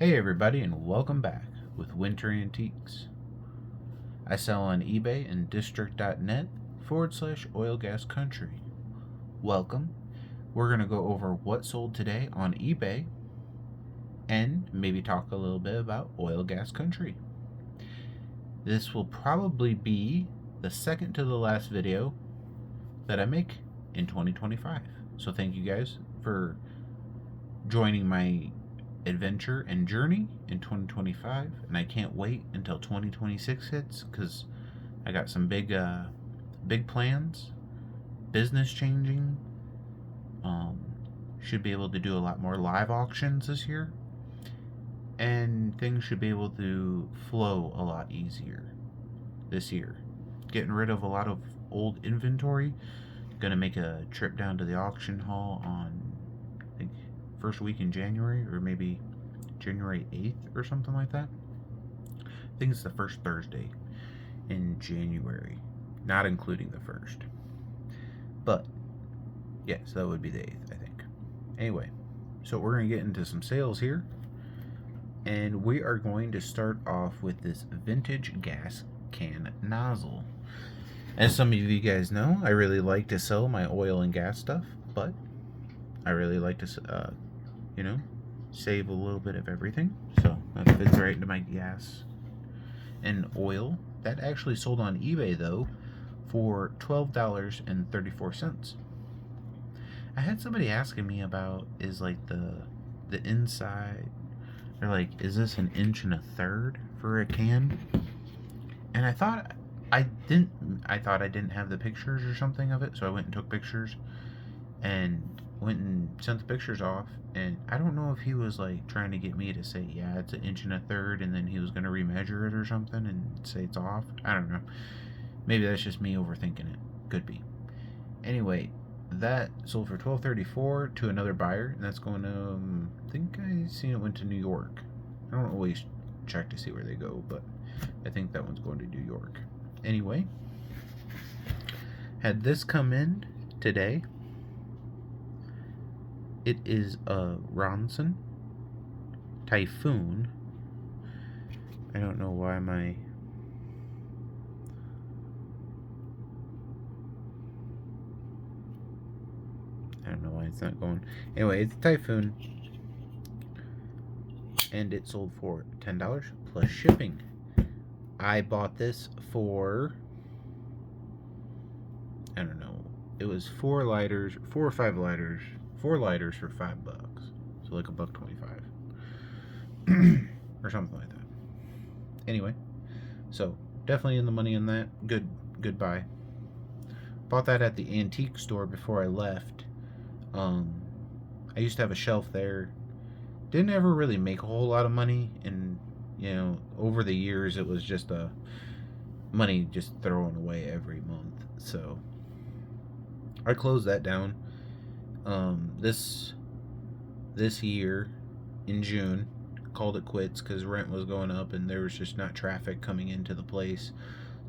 Hey everybody, and welcome back with Winter Antiques. I sell on eBay and district.net/oil gas country. Welcome. We're going to go over what sold today on eBay and maybe talk a little bit about oil gas country. This will probably be the second to the last video that I make in 2025. So thank you guys for joining my adventure and journey in 2025, and I can't wait until 2026 hits because I got some big plans, business changing. Should be able to do a lot more live auctions this year, and things should be able to flow a lot easier this year. Getting rid of a lot of old inventory. Gonna make a trip down to the auction hall on, I think, first week in January, or maybe January 8th or something like that. I think it's the first Thursday in January, not including the first. But yes, that would be the 8th, I think. Anyway, so we're going to get into some sales here, and we are going to start off with this vintage gas can nozzle. As some of you guys know, I really like to sell my oil and gas stuff, but I really like to, save a little bit of everything. So that fits right into my gas and oil. That actually sold on eBay, though, for $12.34. I had somebody asking me about, is like the inside, they're like, is this 1 1/3 for a can? And I thought I didn't have the pictures or something of it, so I went and took pictures and went and sent the pictures off. And I don't know if he was like trying to get me to say, yeah, it's 1 1/3, and then he was going to remeasure it or something and say it's off. I don't know. Maybe that's just me overthinking it. Could be. Anyway, that sold for $12.34 to another buyer, and that's going to, I think I seen it went to New York. I don't always check to see where they go, but I think that one's going to New York. Anyway, had this come in today. It is a Ronson Typhoon. I don't know why I don't know why it's not going. Anyway, it's a Typhoon, and it sold for $10 plus shipping. I bought this for, I don't know, it was 4 lighters, 4 or 5 lighters, 4 lighters for $5, so like $1.25 or something like that. Anyway, so definitely in the money on that. Good buy. Bought that at the antique store before I left. I used to have a shelf there. Didn't ever really make a whole lot of money, and over the years it was just money just thrown away every month. So I closed that down. This year in June, called it quits because rent was going up and there was just not traffic coming into the place.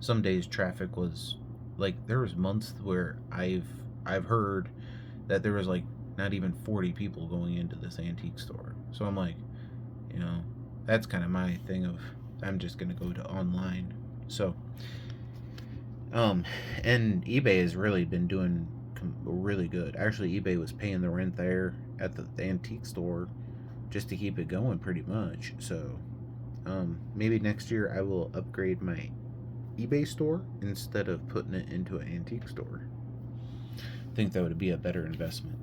Some days traffic was like, there was months where I've heard that there was like not even 40 people going into this antique store. So I'm like, that's kind of my thing of, I'm just gonna go to online. So and eBay has really been doing really good. Actually, eBay was paying the rent there at the antique store just to keep it going, pretty much. So maybe next year I will upgrade my eBay store instead of putting it into an antique store. I think that would be a better investment.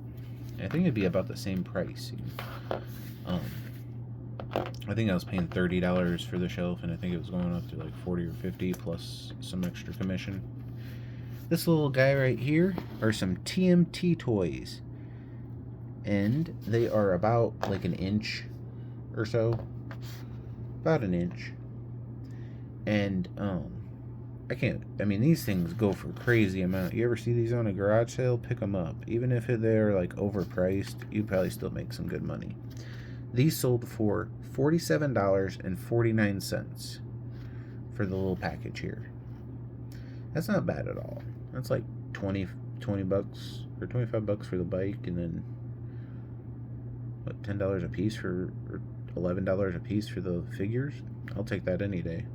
I think it'd be about the same price. I think I was paying $30 for the shelf, and I think it was going up to like 40 or 50 plus some extra commission. This little guy right here are some TMT toys, and they are about like 1 inch or so, about 1 inch. And these things go for crazy amount. You ever see these on a garage sale? Pick them up. Even if they're like overpriced, you probably still make some good money. These sold for $47.49 for the little package here. That's not bad at all. That's like 20 bucks or $25 for the bike, and then what, $10 a piece for, or $11 a piece for the figures. I'll take that any day.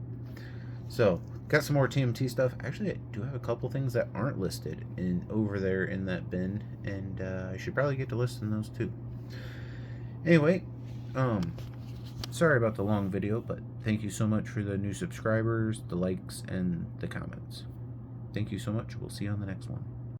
So, got some more TMT stuff. Actually, I do have a couple things that aren't listed over there in that bin, and I should probably get to listing those too. Anyway, sorry about the long video, but thank you so much for the new subscribers, the likes, and the comments. Thank you so much. We'll see you on the next one.